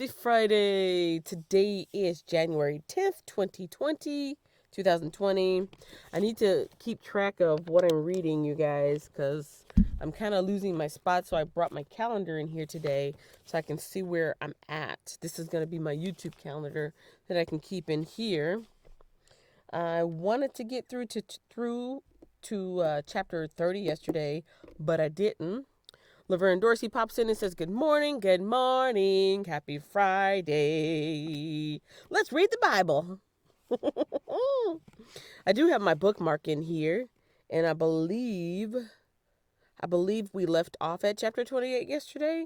Happy Friday! Today is January 10th, 2020. I need to keep track of what I'm reading, you guys, because I'm kind of losing my spot. So I brought my calendar in here today so I can see where I'm at. This is going to be my YouTube calendar that I can keep in here. I wanted to get through to chapter 30 yesterday, but I didn't. Laverne Dorsey pops in and says, good morning, happy Friday. Let's read the Bible. I do have my bookmark in here, and I believe we left off at chapter 28 yesterday,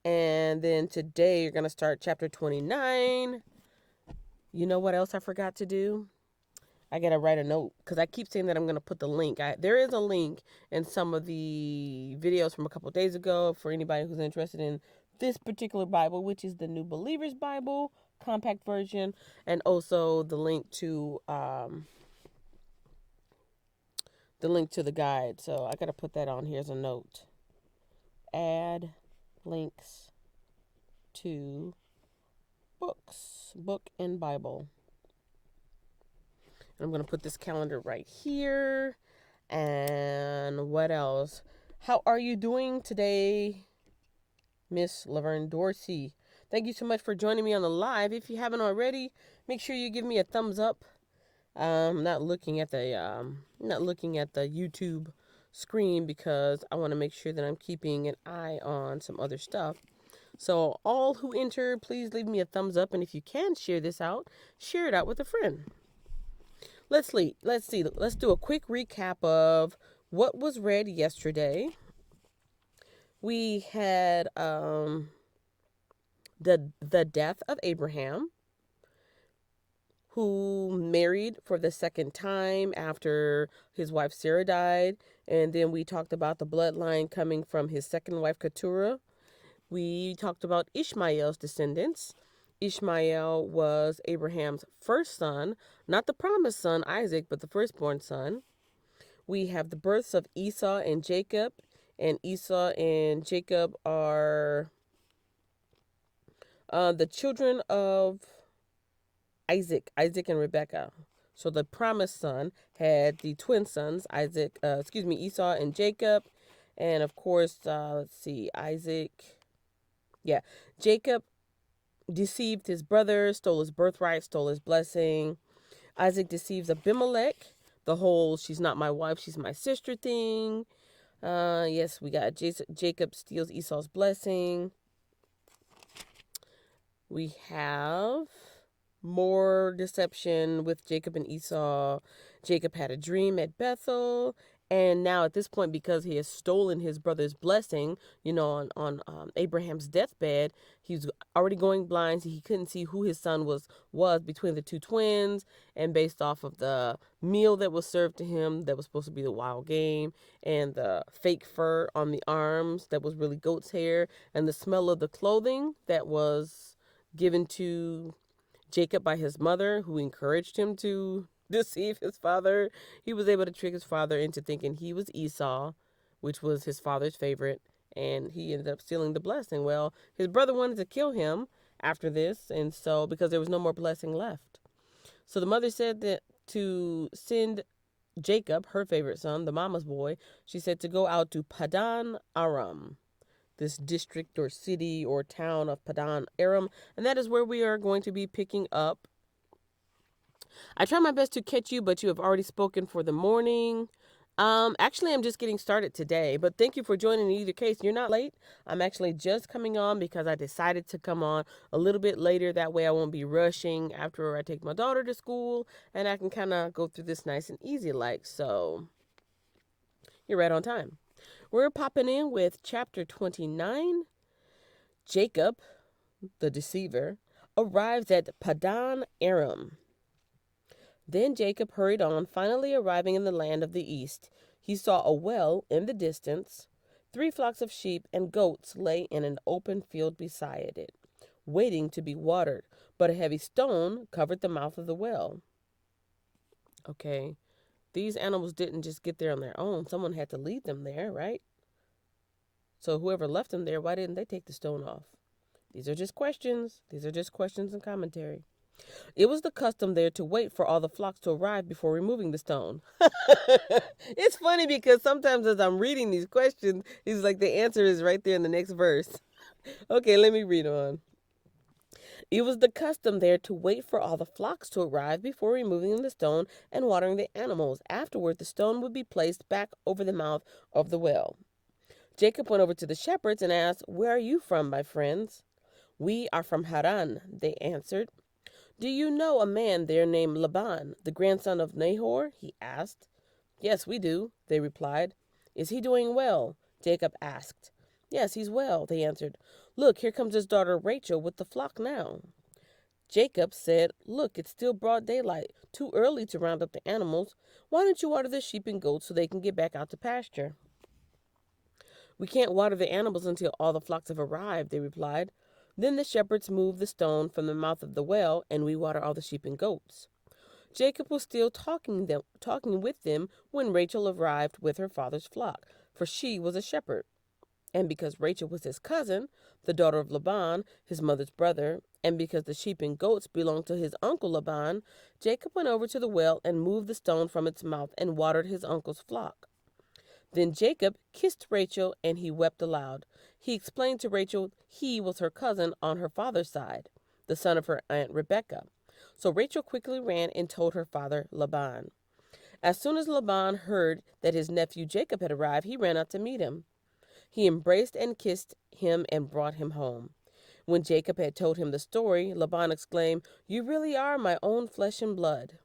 and then today you're going to start chapter 29. You know what else I forgot to do? I gotta write a note because I keep saying that I'm gonna put the link. There is a link in some of the videos from a couple of days ago for anybody who's interested in this particular Bible, which is the New Believers Bible compact version, and also the link to the guide. So I gotta put that on here as a note. Add links to book and Bible. I'm going to put this calendar right here. And what else? How are you doing today, Miss Laverne Dorsey? Thank you so much for joining me on the live. If you haven't already, make sure you give me a thumbs up. Not looking at the YouTube screen because I want to make sure that I'm keeping an eye on some other stuff. So all who enter, please leave me a thumbs up, and if you can share this out, share it out with a friend. Let's see. Let's do a quick recap of what was read yesterday. We had the death of Abraham, who married for the second time after his wife Sarah died, and then we talked about the bloodline coming from his second wife Keturah. We talked about Ishmael's descendants. Ishmael was Abraham's first son, not the promised son, Isaac, but the firstborn son. We have the births of Esau and Jacob, and Esau and Jacob are the children of Isaac and Rebekah. So the promised son had the twin sons, Esau and Jacob, and of course, Jacob deceived his brother, stole his birthright, stole his blessing. Isaac deceives Abimelech, the whole she's not my wife, she's my sister thing. Yes, we got Jacob steals Esau's blessing. We have more deception with Jacob and Esau. Jacob had a dream at Bethel. And now at this point, because he has stolen his brother's blessing, on Abraham's deathbed, he's already going blind. So he couldn't see who his son was between the two twins. And based off of the meal that was served to him, that was supposed to be the wild game, and the fake fur on the arms that was really goat's hair, and the smell of the clothing that was given to Jacob by his mother, who encouraged him to deceive his father. He was able to trick his father into thinking he was Esau, which was his father's favorite, and he ended up stealing the blessing. Well, his brother wanted to kill him after this, and so because there was no more blessing left. So the mother said that to send Jacob, her favorite son, the mama's boy, she said to go out to Padan Aram, this district or city or town of Padan Aram, and that is where we are going to be picking up. I try my best to catch you, but you have already spoken for the morning. Actually, I'm just getting started today, but thank you for joining in either case. You're not late. I'm actually just coming on because I decided to come on a little bit later. That way I won't be rushing after I take my daughter to school, and I can kind of go through this nice and easy like. So you're right on time. We're popping in with chapter 29. Jacob, the deceiver, arrives at Padan Aram. Then Jacob hurried on, finally arriving in the land of the east. He saw a well in the distance. 3 flocks of sheep and goats lay in an open field beside it, waiting to be watered, but a heavy stone covered the mouth of the well. Okay, these animals didn't just get there on their own. Someone had to lead them there, right? So whoever left them there, why didn't they take the stone off? These are just questions. These are just questions and commentary. It was the custom there to wait for all the flocks to arrive before removing the stone. It's funny because sometimes as I'm reading these questions, it's like the answer is right there in the next verse. Okay, let me read on. It was the custom there to wait for all the flocks to arrive before removing the stone and watering the animals. Afterward, the stone would be placed back over the mouth of the well. Jacob went over to the shepherds and asked, "Where are you from, my friends?" "We are from Haran," they answered. "Do you know a man there named Laban, the grandson of Nahor?" he asked. "Yes, we do," they replied. "Is he doing well?" Jacob asked. "Yes, he's well," they answered. "Look, here comes his daughter Rachel with the flock now." Jacob said, "Look, it's still broad daylight, too early to round up the animals. Why don't you water the sheep and goats so they can get back out to pasture?" "We can't water the animals until all the flocks have arrived," they replied. Then the shepherds moved the stone from the mouth of the well, and we water all the sheep and goats. Jacob was still talking with them when Rachel arrived with her father's flock, for she was a shepherd. And because Rachel was his cousin, the daughter of Laban, his mother's brother, and because the sheep and goats belonged to his uncle Laban, Jacob went over to the well and moved the stone from its mouth and watered his uncle's flock. Then Jacob kissed Rachel, and he wept aloud. He explained to Rachel he was her cousin on her father's side, the son of her aunt Rebekah. So Rachel quickly ran and told her father Laban. As soon as Laban heard that his nephew Jacob had arrived, he ran out to meet him. He embraced and kissed him and brought him home. When Jacob had told him the story, Laban exclaimed, "You really are my own flesh and blood."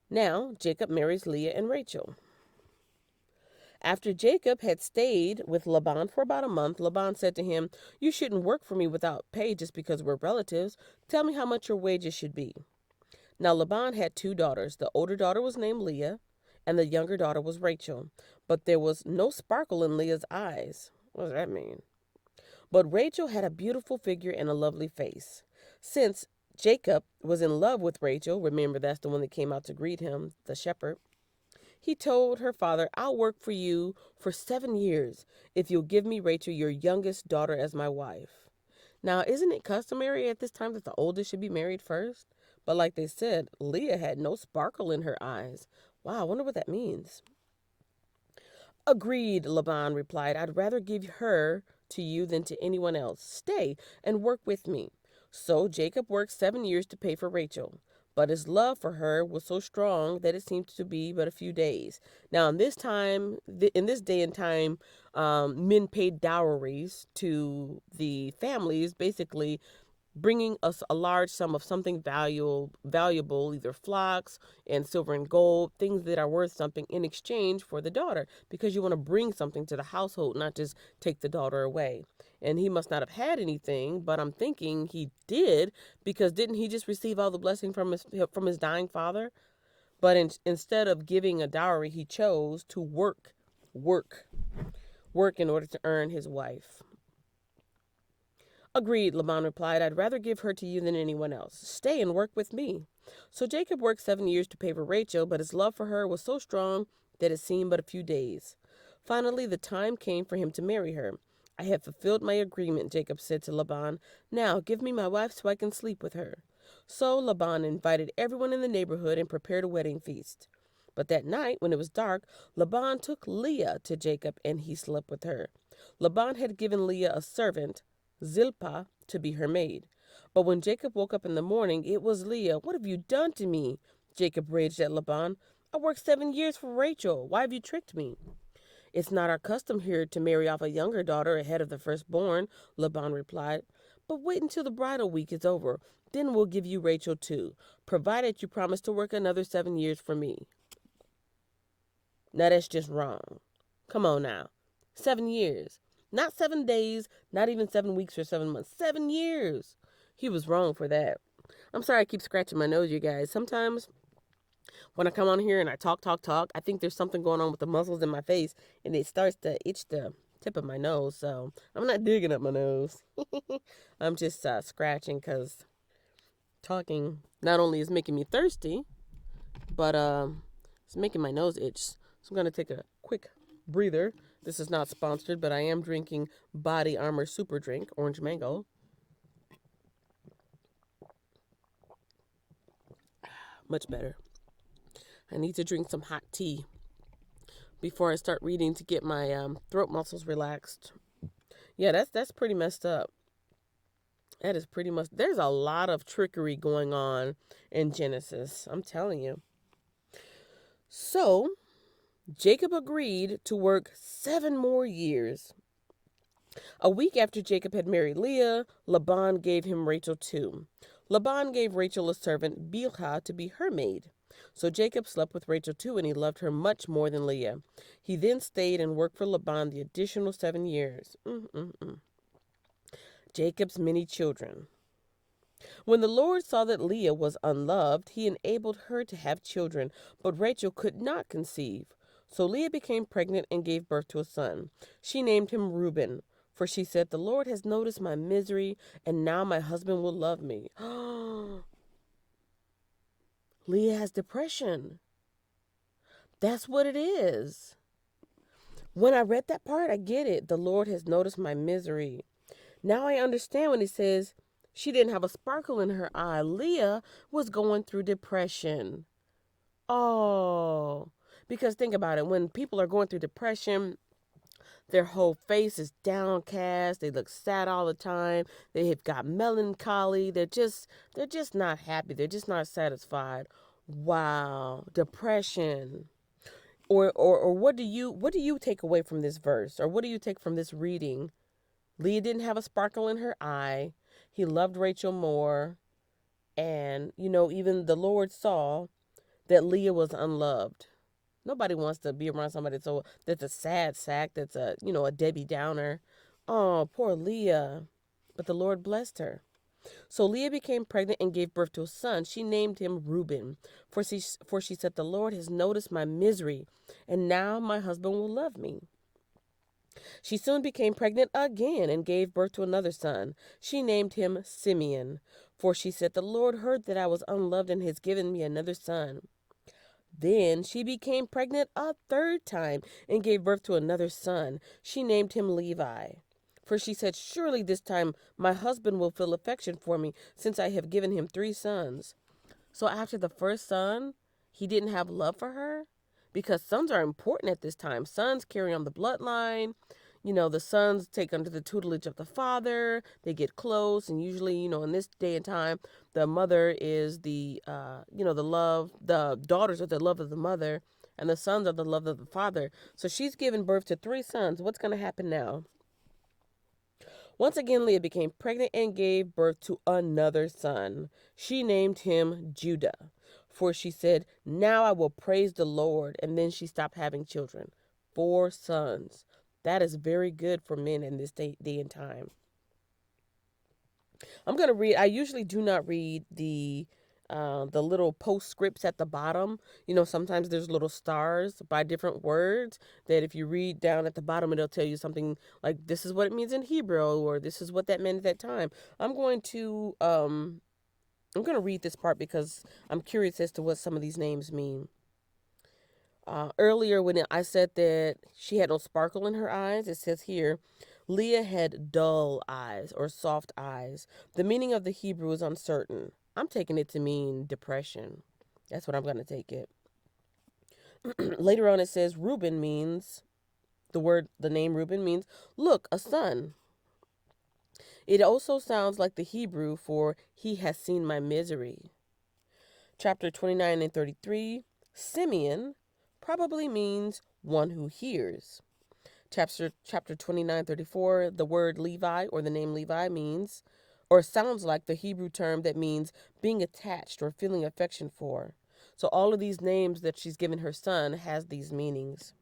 Now Jacob marries Leah and Rachel. After Jacob had stayed with Laban for about a month, Laban said to him, "You shouldn't work for me without pay just because we're relatives. Tell me how much your wages should be." Now Laban had 2 daughters. The older daughter was named Leah, and the younger daughter was Rachel. But there was no sparkle in Leah's eyes. What does that mean? But Rachel had a beautiful figure and a lovely face. Since Jacob was in love with Rachel, remember that's the one that came out to greet him, the shepherd, he told her father, "I'll work for you for 7 years if you'll give me Rachel, your youngest daughter, as my wife." Now, isn't it customary at this time that the oldest should be married first? But like they said, Leah had no sparkle in her eyes. Wow, I wonder what that means. "Agreed," Laban replied. "I'd rather give her to you than to anyone else. Stay and work with me." So Jacob worked 7 years to pay for Rachel. But his love for her was so strong that it seemed to be but a few days. Now, in this day and time, men paid dowries to the families, basically bringing us a large sum of something valuable, either flocks and silver and gold, things that are worth something in exchange for the daughter, because you want to bring something to the household, not just take the daughter away. And he must not have had anything, but I'm thinking he did, because didn't he just receive all the blessing from his dying father? But instead of giving a dowry, he chose to work in order to earn his wife. "Agreed," Laban replied. "I'd rather give her to you than anyone else. Stay and work with me." So Jacob worked 7 years to pay for Rachel, but his love for her was so strong that it seemed but a few days. Finally, the time came for him to marry her. "I have fulfilled my agreement," Jacob said to Laban. "Now give me my wife so I can sleep with her." So Laban invited everyone in the neighborhood and prepared a wedding feast. But that night, when it was dark, Laban took Leah to Jacob, and he slept with her. Laban had given Leah a servant, Zilpah, to be her maid. But when Jacob woke up in the morning, it was Leah. "What have you done to me?" Jacob raged at Laban. "I worked 7 years for Rachel. Why have you tricked me?" "It's not our custom here to marry off a younger daughter ahead of the firstborn," Laban replied. "But wait until the bridal week is over. Then we'll give you Rachel too, provided you promise to work another 7 years for me." Now that's just wrong. Come on now. 7 years. Not 7 days, not even 7 weeks or 7 months. 7 years. He was wrong for that. I'm sorry I keep scratching my nose, you guys. Sometimes when I come on here and I talk, I think there's something going on with the muscles in my face, and it starts to itch the tip of my nose. So I'm not digging up my nose. I'm just scratching, because talking not only is making me thirsty, but it's making my nose itch. So I'm going to take a quick breather This is not sponsored, but I am drinking Body Armor Super Drink, orange mango. Much better. I need to drink some hot tea before I start reading to get my throat muscles relaxed. Yeah, that's pretty messed up. That is pretty much. There's a lot of trickery going on in Genesis. I'm telling you. So, Jacob agreed to work 7 more years. A week after Jacob had married Leah, Laban gave him Rachel too. Laban gave Rachel a servant, Bilhah, to be her maid. So Jacob slept with Rachel too, and he loved her much more than Leah. He then stayed and worked for Laban the additional 7 years. Jacob's many children. When the Lord saw that Leah was unloved, he enabled her to have children, but Rachel could not conceive. So Leah became pregnant and gave birth to a son. She named him Reuben, for she said, "The Lord has noticed my misery, and now my husband will love me." Leah has depression. That's what it is. When I read that part, I get it. The Lord has noticed my misery. Now I understand when he says she didn't have a sparkle in her eye. Leah was going through depression. Oh, because think about it. When people are going through depression, their whole face is downcast. They look sad all the time. They have got melancholy. They're just not happy. They're just not satisfied. Wow, depression. Or what do you take away from this verse? Or what do you take from this reading? Leah didn't have a sparkle in her eye. He loved Rachel more. And, even the Lord saw that Leah was unloved. Nobody wants to be around somebody that's a sad sack, that's a Debbie Downer. Oh, poor Leah. But the Lord blessed her. So Leah became pregnant and gave birth to a son. She named him Reuben, for she said, "The Lord has noticed my misery, and now my husband will love me." She soon became pregnant again and gave birth to another son. She named him Simeon, for she said, "The Lord heard that I was unloved and has given me another son." Then she became pregnant a third time and gave birth to another son. She named him Levi. For she said, "Surely this time my husband will feel affection for me, since I have given him 3 sons." So after the first son, he didn't have love for her? Because sons are important at this time. Sons carry on the bloodline. The sons take under the tutelage of the father. They get close. And usually, in this day and time, the mother is the love. The daughters are the love of the mother. And the sons are the love of the father. So she's given birth to 3 sons. What's going to happen now? Once again, Leah became pregnant and gave birth to another son. She named him Judah, for she said, "Now I will praise the Lord." And then she stopped having children. 4 sons. That is very good for men in this day and time. I'm going to read. I usually do not read the little postscripts at the bottom. Sometimes there's little stars by different words that if you read down at the bottom, it'll tell you something like this is what it means in Hebrew, or this is what that meant at that time. I'm going to read this part because I'm curious as to what some of these names mean. Earlier when I said that she had no sparkle in her eyes, it says here, Leah had dull eyes or soft eyes. The meaning of the Hebrew is uncertain. I'm taking it to mean depression. That's what I'm going to take it. Later on it says Reuben means, the name Reuben means, "Look, a son." It also sounds like the Hebrew for "he has seen my misery." Chapter 29 and 33, Simeon probably means one who hears. Chapter 29:34, the word Levi or the name Levi means or sounds like the Hebrew term that means being attached or feeling affection for. So all of these names that she's given her son has these meanings.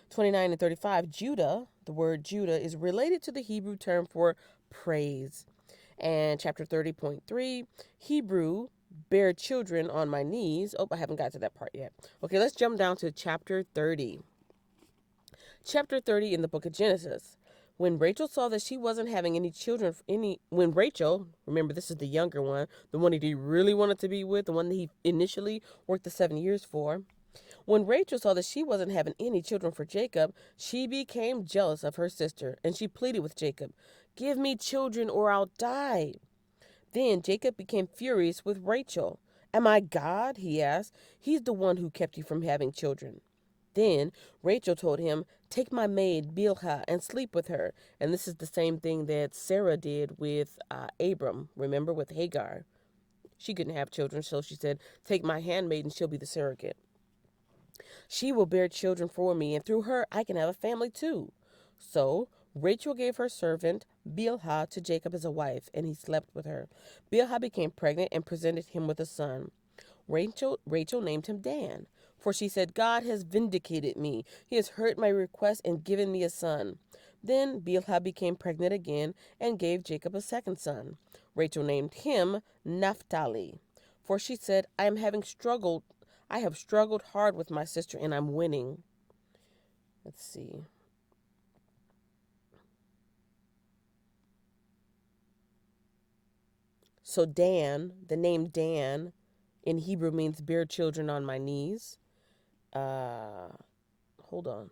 29 and 35, Judah, the word Judah is related to the Hebrew term for praise. And chapter 30.3, Hebrew, bear children on my knees. Oh, I haven't got to that part yet. Okay, let's jump down to chapter 30. Chapter 30 in the book of Genesis. When Rachel saw that she wasn't having any children, when Rachel, remember this is the younger one, the one that he really wanted to be with, the one that he initially worked the 7 years for. When Rachel saw that she wasn't having any children for Jacob, she became jealous of her sister, and she pleaded with Jacob, "Give me children or I'll die." Then Jacob became furious with Rachel. "Am I God?" he asked. "He's the one who kept you from having children." Then Rachel told him, "Take my maid Bilhah and sleep with her." And this is the same thing that Sarah did with Abram, remember, with Hagar. She couldn't have children, so she said, "Take my handmaid and she'll be the surrogate. She will bear children for me, and through her I can have a family too." So Rachel gave her servant Bilhah to Jacob as a wife, and he slept with her. Bilhah became pregnant and presented him with a son. Rachel named him Dan, for she said, "God has vindicated me. He has heard my request and given me a son." Then Bilhah became pregnant again and gave Jacob a second son. Rachel named him Naphtali, for she said, I have struggled hard with my sister and I'm winning. Let's see. So Dan, the name Dan in Hebrew means bear children on my knees. Uh, Hold on.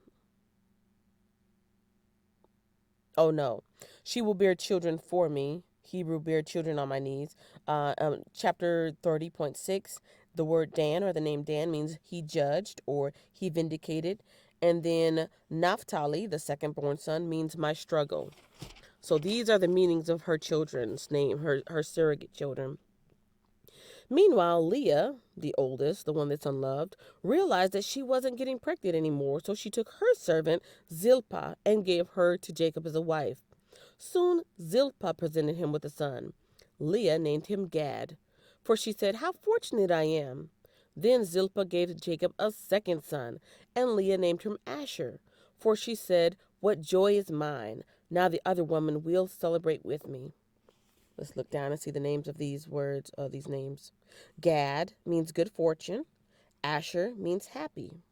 Oh no. She will bear children for me. Hebrew, bear children on my knees. Chapter 30.6, the word Dan or the name Dan means he judged or he vindicated. And then Naphtali, the second born son, means my struggle. So these are the meanings of her children's name, her surrogate children. Meanwhile, Leah, the oldest, the one that's unloved, realized that she wasn't getting pregnant anymore, so she took her servant, Zilpah, and gave her to Jacob as a wife. Soon Zilpah presented him with a son. Leah named him Gad, for she said, "How fortunate I am." Then Zilpah gave Jacob a second son, and Leah named him Asher, for she said, "What joy is mine! Now the other woman will celebrate with me." Let's look down and see the names of these words, these names. Gad means good fortune. Asher means happy.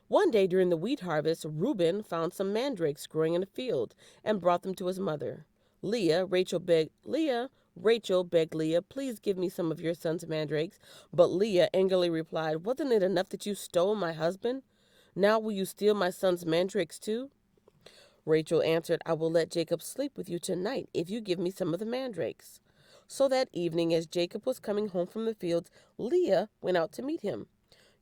One day during the wheat harvest, Reuben found some mandrakes growing in a field and brought them to his mother. Rachel begged Leah, "Please give me some of your son's mandrakes." But Leah angrily replied, "Wasn't it enough that you stole my husband? Now will you steal my son's mandrakes too?" Rachel answered, "I will let Jacob sleep with you tonight if you give me some of the mandrakes." So that evening, as Jacob was coming home from the fields, Leah went out to meet him.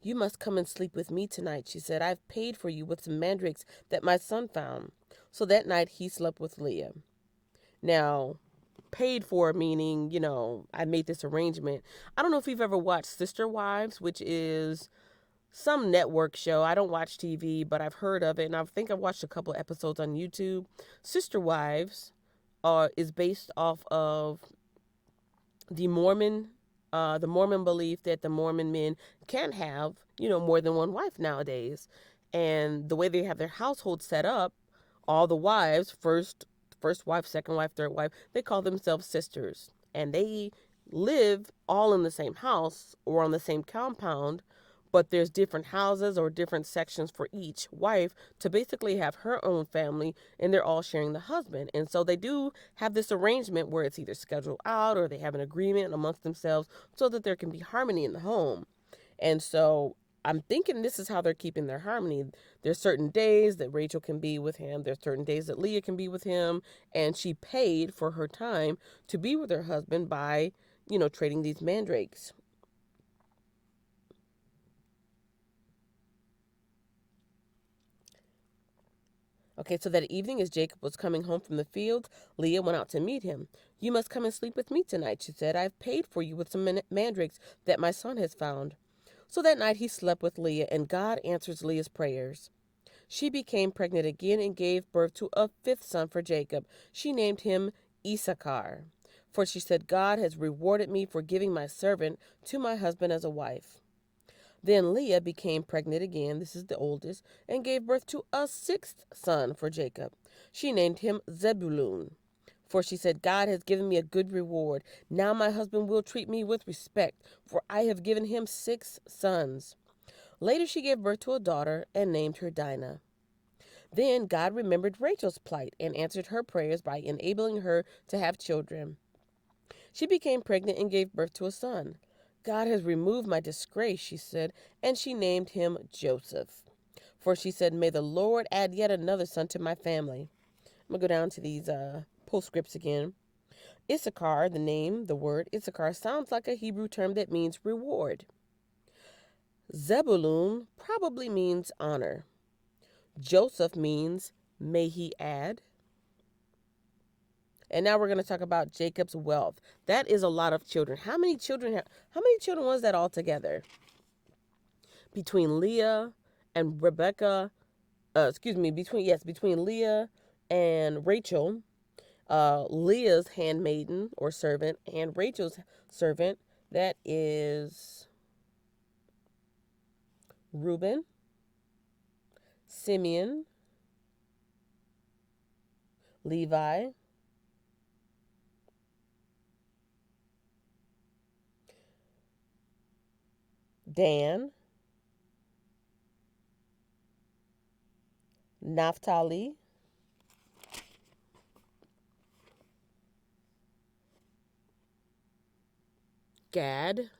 "You must come and sleep with me tonight," she said. "I've paid for you with some mandrakes that my son found." So that night he slept with Leah. Now, paid for meaning, I made this arrangement. I don't know if you've ever watched Sister Wives, which is some network show. I don't watch TV, but I've heard of it, and I think I've watched a couple episodes on YouTube. Sister Wives is based off of the Mormon belief that the Mormon men can't have, more than one wife nowadays. And the way they have their household set up, all the wives, first wife, second wife, third wife, they call themselves sisters. And they live all in the same house or on the same compound, but there's different houses or different sections for each wife to basically have her own family, and they're all sharing the husband. And so they do have this arrangement where it's either scheduled out or they have an agreement amongst themselves so that there can be harmony in the home. And so I'm thinking this is how they're keeping their harmony. There's certain days that Rachel can be with him. There's certain days that Leah can be with him. And she paid for her time to be with her husband by, trading these mandrakes. Okay, so that evening, as Jacob was coming home from the field, Leah went out to meet him. "You must come and sleep with me tonight," she said. "I've paid for you with some mandrakes that my son has found." So that night he slept with Leah, and God answers Leah's prayers. She became pregnant again and gave birth to a fifth son for Jacob. She named him Issachar, for she said, "God has rewarded me for giving my servant to my husband as a wife." Then Leah became pregnant again, this is the oldest, and gave birth to a sixth son for Jacob. She named him Zebulun, for she said, "God has given me a good reward. Now my husband will treat me with respect, for I have given him 6 sons." Later she gave birth to a daughter and named her Dinah. Then God remembered Rachel's plight and answered her prayers by enabling her to have children. She became pregnant and gave birth to a son. God has removed my disgrace, she said, and she named him Joseph. For she said, may the Lord add yet another son to my family. I'm going to go down to these postscripts again. Issachar, the word Issachar, sounds like a Hebrew term that means reward. Zebulun probably means honor. Joseph means may he add. And now we're going to talk about Jacob's wealth. That is a lot of children. How many children was that altogether? Between Leah and Rebecca, between Leah and Rachel, Leah's handmaiden or servant and Rachel's servant, that is Reuben, Simeon, Levi, Dan, Naphtali, Gad,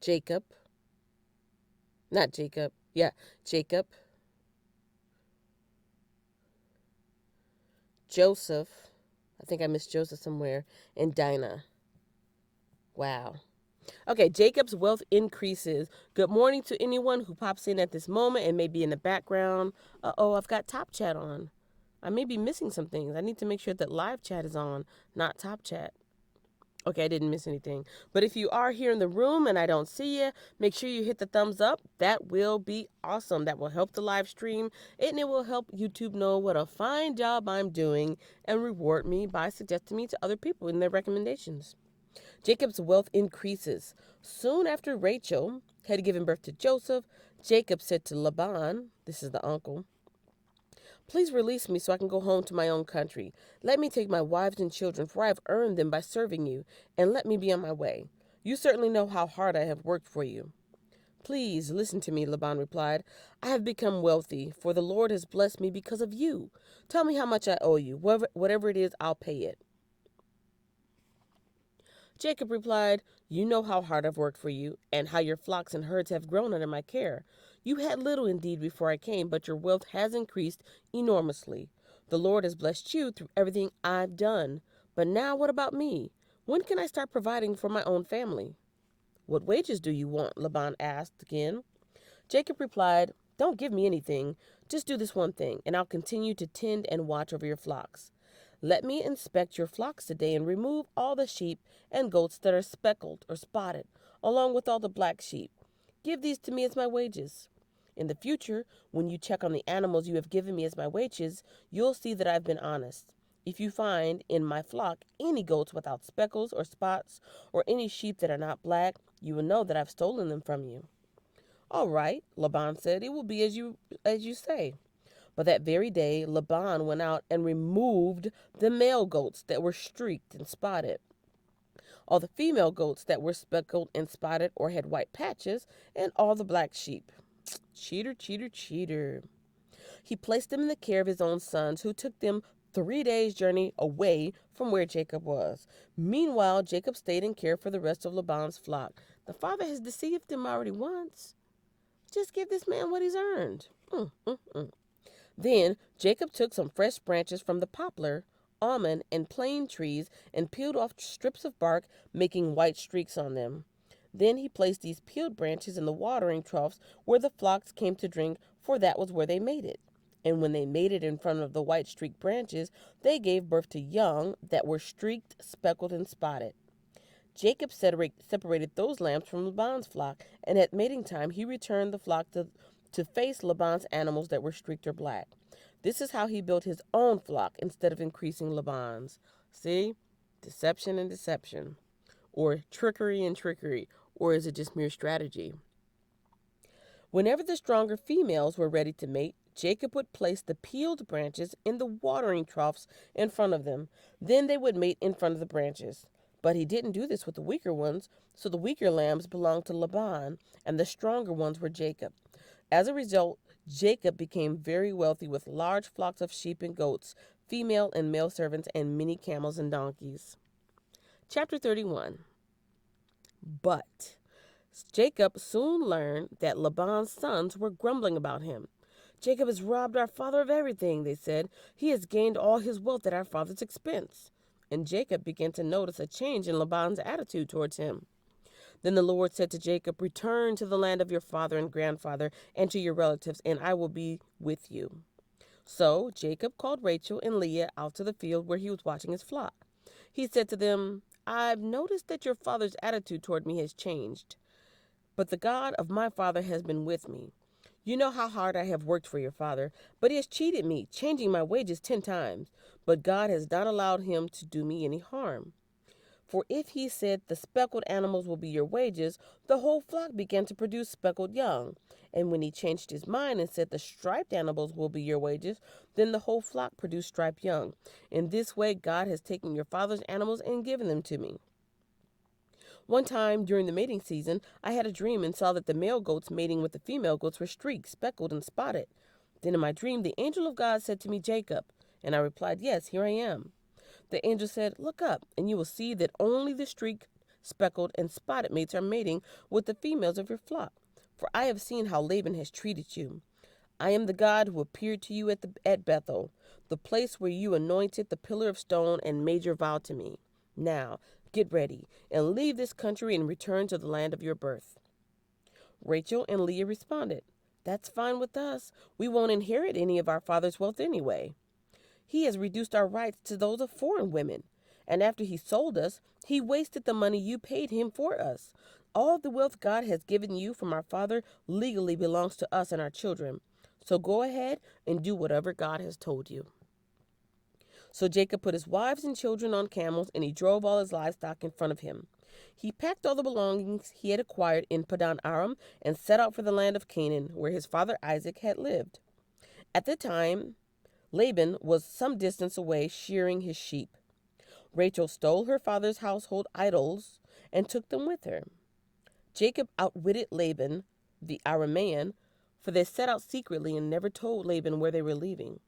Jacob, Jacob, Joseph, I think I missed Joseph somewhere, and Dinah. Wow. Okay, Jacob's wealth increases. Good morning to anyone who pops in at this moment and may be in the background. I've got Top Chat on. I may be missing some things. I need to make sure that live chat is on, not Top Chat. Okay, I didn't miss anything. But if you are here in the room and I don't see you, make sure you hit the thumbs up. That will be awesome. That will help the live stream and it will help YouTube know what a fine job I'm doing and reward me by suggesting me to other people in their recommendations. Jacob's wealth increases. Soon after Rachel had given birth to Joseph, Jacob said to Laban, this is the uncle, please release me so I can go home to my own country. Let me take my wives and children, for I have earned them by serving you, and let me be on my way. You certainly know how hard I have worked for you. Please listen to me, Laban replied. I have become wealthy, for the Lord has blessed me because of you. Tell me how much I owe you. Whatever it is, I'll pay it. Jacob replied, you know how hard I've worked for you, and how your flocks and herds have grown under my care. You had little indeed before I came, but your wealth has increased enormously. The Lord has blessed you through everything I've done. But now what about me? When can I start providing for my own family? What wages do you want? Laban asked again. Jacob replied, don't give me anything. Just do this one thing, and I'll continue to tend and watch over your flocks. Let me inspect your flocks today and remove all the sheep and goats that are speckled or spotted, along with all the black sheep. Give these to me as my wages. In the future, when you check on the animals you have given me as my wages, you'll see that I've been honest. If you find in my flock any goats without speckles or spots, or any sheep that are not black, you will know that I've stolen them from you. All right, Laban said, it will be as you say. But that very day, Laban went out and removed the male goats that were streaked and spotted, all the female goats that were speckled and spotted or had white patches, and all the black sheep. Cheater, cheater, cheater. He placed them in the care of his own sons, who took them 3 days' journey away from where Jacob was. Meanwhile, Jacob stayed in care for the rest of Laban's flock. The father has deceived him already once. Just give this man what he's earned. Then Jacob took some fresh branches from the poplar, almond, and plane trees and peeled off strips of bark, making white streaks on them. Then he placed these peeled branches in the watering troughs where the flocks came to drink, for that was where they mated. And when they mated in front of the white streaked branches, they gave birth to young that were streaked, speckled, and spotted. Jacob separated those lambs from Laban's flock, and at mating time he returned the flock to face Laban's animals that were streaked or black. This is how he built his own flock instead of increasing Laban's. See? Deception and deception. Or trickery and trickery. Or is it just mere strategy? Whenever the stronger females were ready to mate, Jacob would place the peeled branches in the watering troughs in front of them. Then they would mate in front of the branches. But he didn't do this with the weaker ones, so the weaker lambs belonged to Laban, and the stronger ones were Jacob. As a result, Jacob became very wealthy with large flocks of sheep and goats, female and male servants, and many camels and donkeys. Chapter 31. But Jacob soon learned that Laban's sons were grumbling about him. Jacob has robbed our father of everything, they said. He has gained all his wealth at our father's expense. And Jacob began to notice a change in Laban's attitude towards him. Then the Lord said to Jacob, "Return to the land of your father and grandfather and to your relatives, and I will be with you." So Jacob called Rachel and Leah out to the field where he was watching his flock. He said to them, "I've noticed that your father's attitude toward me has changed, but the God of my father has been with me. You know how hard I have worked for your father, but he has cheated me, changing my wages 10 times. But God has not allowed him to do me any harm. For if he said, 'The speckled animals will be your wages,' the whole flock began to produce speckled young. And when he changed his mind and said, 'The striped animals will be your wages,' then the whole flock produced striped young. In this way, God has taken your father's animals and given them to me." One time during the mating season, I had a dream and saw that the male goats mating with the female goats were streaked, speckled, and spotted. Then in my dream, the angel of God said to me, "Jacob." And I replied, "Yes, here I am." The angel said, "Look up, and you will see that only the streaked, speckled, and spotted mates are mating with the females of your flock. For I have seen how Laban has treated you. I am the God who appeared to you at Bethel, the place where you anointed the pillar of stone and made your vow to me. Now, get ready and leave this country and return to the land of your birth." Rachel and Leah responded, "That's fine with us. We won't inherit any of our father's wealth anyway. He has reduced our rights to those of foreign women. And after he sold us, he wasted the money you paid him for us. All the wealth God has given you from our father legally belongs to us and our children. So go ahead and do whatever God has told you." So Jacob put his wives and children on camels, and he drove all his livestock in front of him. He packed all the belongings he had acquired in Padan Aram and set out for the land of Canaan, where his father Isaac had lived. At the time, Laban was some distance away shearing his sheep. Rachel stole her father's household idols and took them with her. Jacob outwitted Laban, the Aramean, for they set out secretly and never told Laban where they were leaving.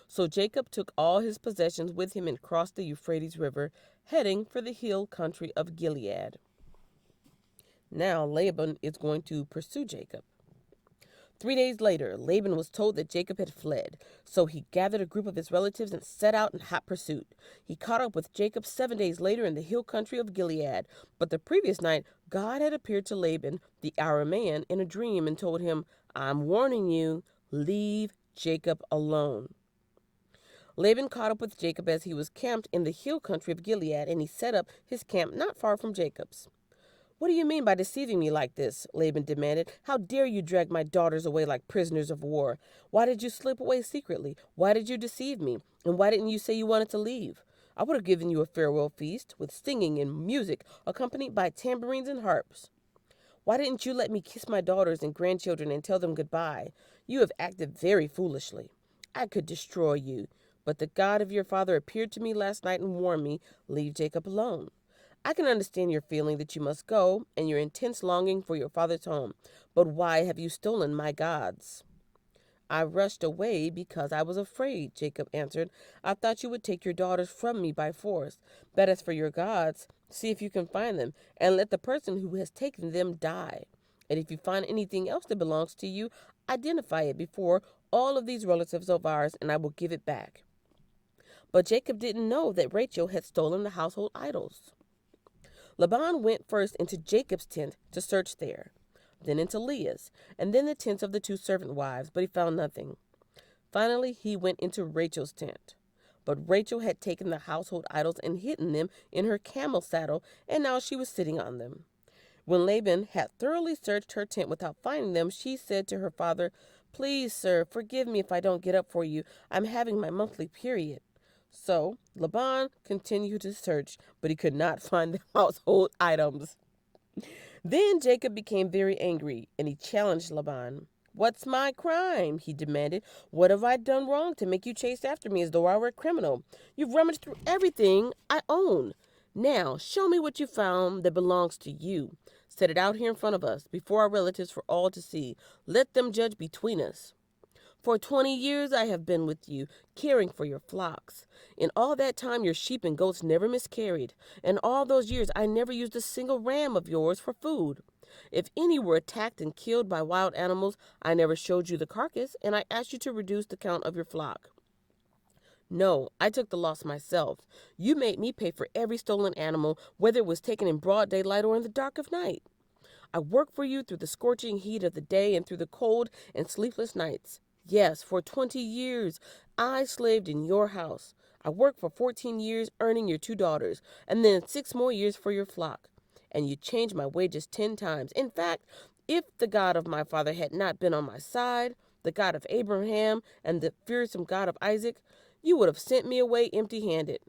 So Jacob took all his possessions with him and crossed the Euphrates River, heading for the hill country of Gilead. Now Laban is going to pursue Jacob. 3 days later, Laban was told that Jacob had fled, so he gathered a group of his relatives and set out in hot pursuit. He caught up with Jacob 7 days later in the hill country of Gilead, but the previous night God had appeared to Laban, the Aramean, in a dream and told him, "I'm warning you, leave Jacob alone." Laban caught up with Jacob as he was camped in the hill country of Gilead, and he set up his camp not far from Jacob's. "What do you mean by deceiving me like this?" Laban demanded. "How dare you drag my daughters away like prisoners of war? Why did you slip away secretly? Why did you deceive me? And why didn't you say you wanted to leave? I would have given you a farewell feast with singing and music accompanied by tambourines and harps. Why didn't you let me kiss my daughters and grandchildren and tell them goodbye? You have acted very foolishly. I could destroy you, but the God of your father appeared to me last night and warned me, 'Leave Jacob alone.' I can understand your feeling that you must go and your intense longing for your father's home, but why have you stolen my gods?" "I rushed away because I was afraid," Jacob answered. "I thought you would take your daughters from me by force. But as for your gods, see if you can find them, and let the person who has taken them die. And if you find anything else that belongs to you, identify it before all of these relatives of ours, and I will give it back." But Jacob didn't know that Rachel had stolen the household idols. Laban went first into Jacob's tent to search there, then into Leah's, and then the tents of the 2 servant wives, but he found nothing. Finally, he went into Rachel's tent. But Rachel had taken the household idols and hidden them in her camel saddle, and now she was sitting on them. When Laban had thoroughly searched her tent without finding them, she said to her father, "Please, sir, forgive me if I don't get up for you. I'm having my monthly period." So Laban continued to search, but he could not find the household items. Then Jacob became very angry, and he challenged Laban. "What's my crime?" he demanded. "What have I done wrong to make you chase after me as though I were a criminal? You've rummaged through everything I own. Now, show me what you found that belongs to you. Set it out here in front of us, before our relatives for all to see. Let them judge between us." For 20 years I have been with you, caring for your flocks. In all that time your sheep and goats never miscarried. In all those years I never used a single ram of yours for food. If any were attacked and killed by wild animals, I never showed you the carcass, and I asked you to reduce the count of your flock. No, I took the loss myself. You made me pay for every stolen animal, whether it was taken in broad daylight or in the dark of night. I worked for you through the scorching heat of the day and through the cold and sleepless nights. Yes, for 20 years I slaved in your house. I worked for 14 years, earning your 2 daughters, and then 6 more years for your flock. And you changed my wages 10 times. In fact, if the God of my father had not been on my side, the God of Abraham and the fearsome God of Isaac, you would have sent me away empty-handed.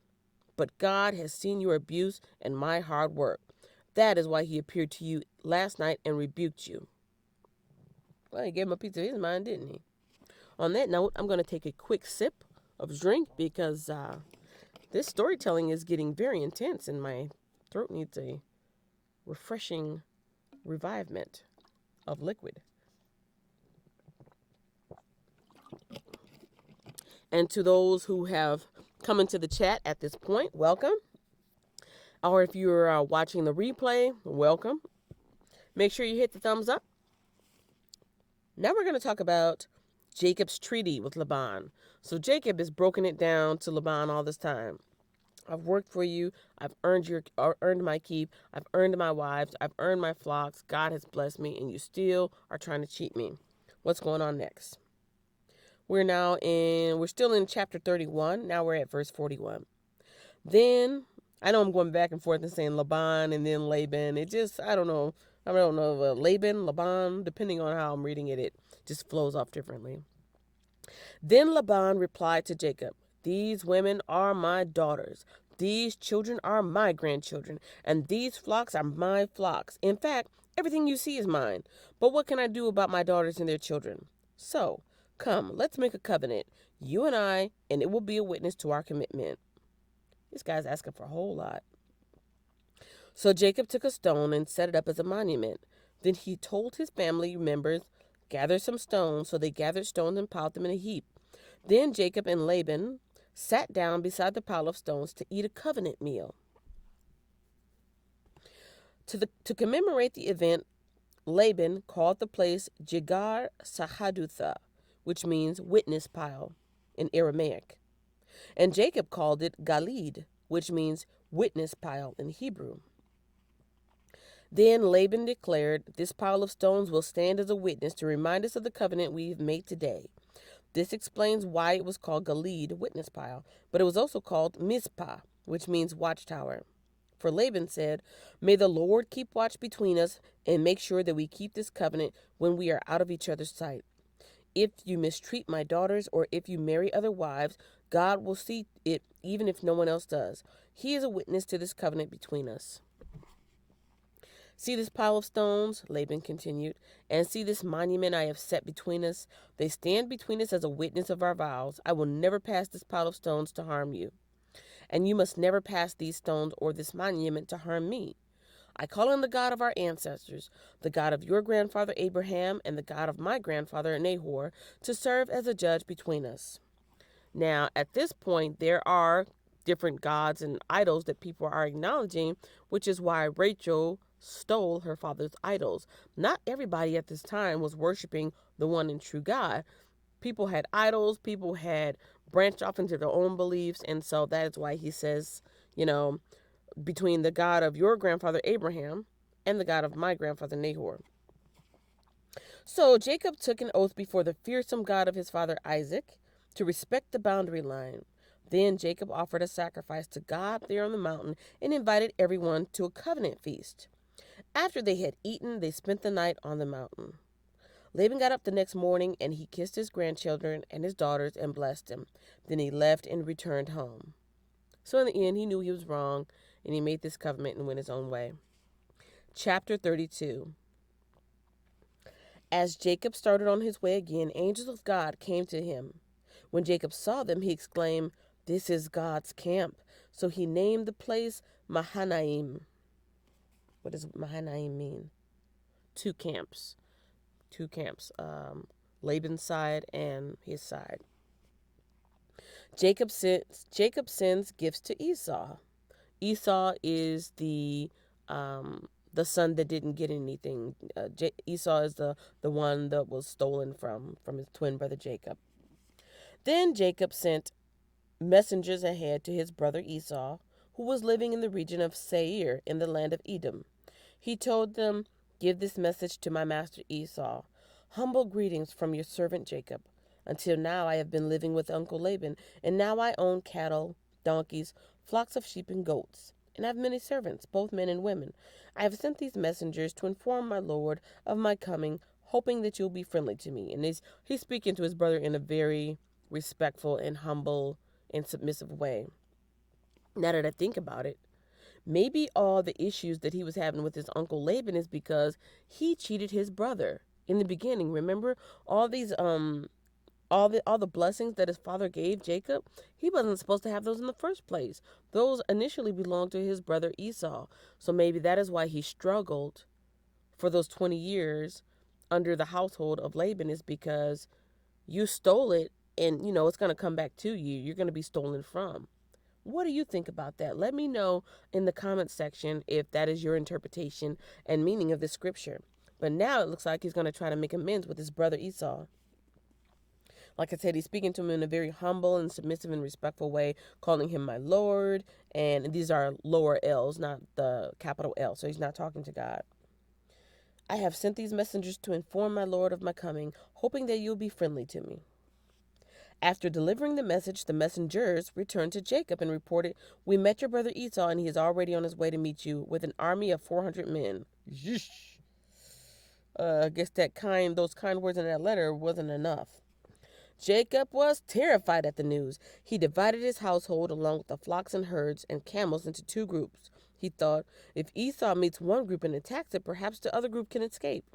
But God has seen your abuse and my hard work. That is why he appeared to you last night and rebuked you. Well, he gave him a piece of his mind, didn't he? On that note, I'm going to take a quick sip of drink because this storytelling is getting very intense and my throat needs a refreshing revivement of liquid. And to those who have come into the chat at this point, welcome. Or if you're watching the replay, welcome. Make sure you hit the thumbs up. Now we're going to talk about Jacob's treaty with Laban. So Jacob has broken it down to Laban all this time. I've worked for you. I've earned my keep. I've earned my wives. I've earned my flocks. God has blessed me, and you still are trying to cheat me. What's going on next? We're still in chapter 31. Now we're at verse 41. Then, I know I'm going back and forth and saying Laban and then Laban. I don't know. I don't know, Laban, Laban, depending on how I'm reading it, it just flows off differently. Then Laban replied to Jacob, "These women are my daughters. These children are my grandchildren, and these flocks are my flocks. In fact, everything you see is mine. But what can I do about my daughters and their children? So, come, let's make a covenant, you and I, and it will be a witness to our commitment." This guy's asking for a whole lot. So Jacob took a stone and set it up as a monument. Then he told his family members, "Gather some stones." So they gathered stones and piled them in a heap. Then Jacob and Laban sat down beside the pile of stones to eat a covenant meal. To commemorate the event, Laban called the place Jegar Sahadutha, which means witness pile in Aramaic. And Jacob called it Galid, which means witness pile in Hebrew. Then Laban declared, "This pile of stones will stand as a witness to remind us of the covenant we have made today." This explains why it was called Galid, witness pile, but it was also called Mizpah, which means watchtower. For Laban said, "May the Lord keep watch between us and make sure that we keep this covenant when we are out of each other's sight. If you mistreat my daughters or if you marry other wives, God will see it even if no one else does. He is a witness to this covenant between us." "See this pile of stones," Laban continued, "and see this monument I have set between us. They stand between us as a witness of our vows. I will never pass this pile of stones to harm you, and you must never pass these stones or this monument to harm me. I call on the God of our ancestors, the God of your grandfather Abraham and the God of my grandfather Nahor, to serve as a judge between us." Now, at this point, there are different gods and idols that people are acknowledging, which is why Rachel stole her father's idols. Not everybody at this time was worshiping the one and true God. People had idols, people had branched off into their own beliefs, and so that is why he says, between the God of your grandfather Abraham and the God of my grandfather Nahor. So Jacob took an oath before the fearsome God of his father Isaac to respect the boundary line. Then Jacob offered a sacrifice to God there on the mountain and invited everyone to a covenant feast. After they had eaten, they spent the night on the mountain. Laban got up the next morning, and he kissed his grandchildren and his daughters and blessed them. Then he left and returned home. So in the end, he knew he was wrong, and he made this covenant and went his own way. Chapter 32. As Jacob started on his way again, angels of God came to him. When Jacob saw them, he exclaimed, "This is God's camp." So he named the place Mahanaim. What does Mahanaim mean? Two camps. Laban's side and his side. Jacob sends gifts to Esau. Esau is the son that didn't get anything. Esau is the one that was stolen from his twin brother Jacob. Then Jacob sent messengers ahead to his brother Esau, who was living in the region of Seir in the land of Edom. He told them, "Give this message to my master Esau. Humble greetings from your servant Jacob. Until now I have been living with Uncle Laban, and now I own cattle, donkeys, flocks of sheep and goats, and I have many servants, both men and women. I have sent these messengers to inform my lord of my coming, hoping that you'll be friendly to me." And he's speaking to his brother in a very respectful and humble and submissive way. Now that I think about it, maybe all the issues that he was having with his uncle Laban is because he cheated his brother in the beginning. Remember all these all the blessings that his father gave Jacob? He wasn't supposed to have those in the first place. Those initially belonged to his brother Esau. So maybe that is why he struggled for those 20 years under the household of Laban, is because you stole it, and it's going to come back to you. You're going to be stolen from. What do you think about that? Let me know in the comments section if that is your interpretation and meaning of this scripture. But now it looks like he's going to try to make amends with his brother Esau. Like I said, he's speaking to him in a very humble and submissive and respectful way, calling him my Lord. And these are lower L's, not the capital L. So he's not talking to God. "I have sent these messengers to inform my Lord of my coming, hoping that you'll be friendly to me." After delivering the message, the messengers returned to Jacob and reported, "We met your brother Esau, and he is already on his way to meet you with an army of 400 men. Yeesh. I guess those kind words in that letter wasn't enough. Jacob was terrified at the news. He divided his household along with the flocks and herds and camels into two groups. He thought, if Esau meets one group and attacks it, perhaps the other group can escape.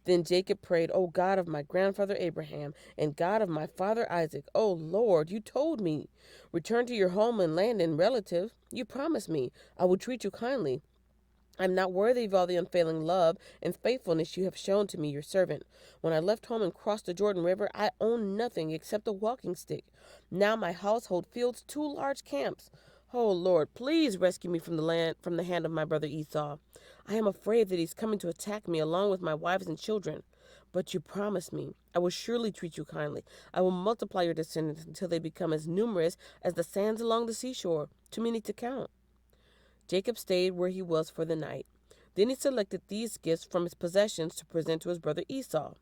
Then Jacob prayed, "O God of my grandfather Abraham and God of my father Isaac, O Lord, you told me, return to your home and land and relative. You promised me, I will treat you kindly. I am not worthy of all the unfailing love and faithfulness you have shown to me, your servant. When I left home and crossed the Jordan River, I owned nothing except a walking stick. Now my household fields two large camps. Oh Lord, please rescue me from the hand of my brother Esau. I am afraid that he's coming to attack me along with my wives and children. But you promised me, I will surely treat you kindly. I will multiply your descendants until they become as numerous as the sands along the seashore, too many to count." Jacob stayed where he was for the night. Then he selected these gifts from his possessions to present to his brother Esau: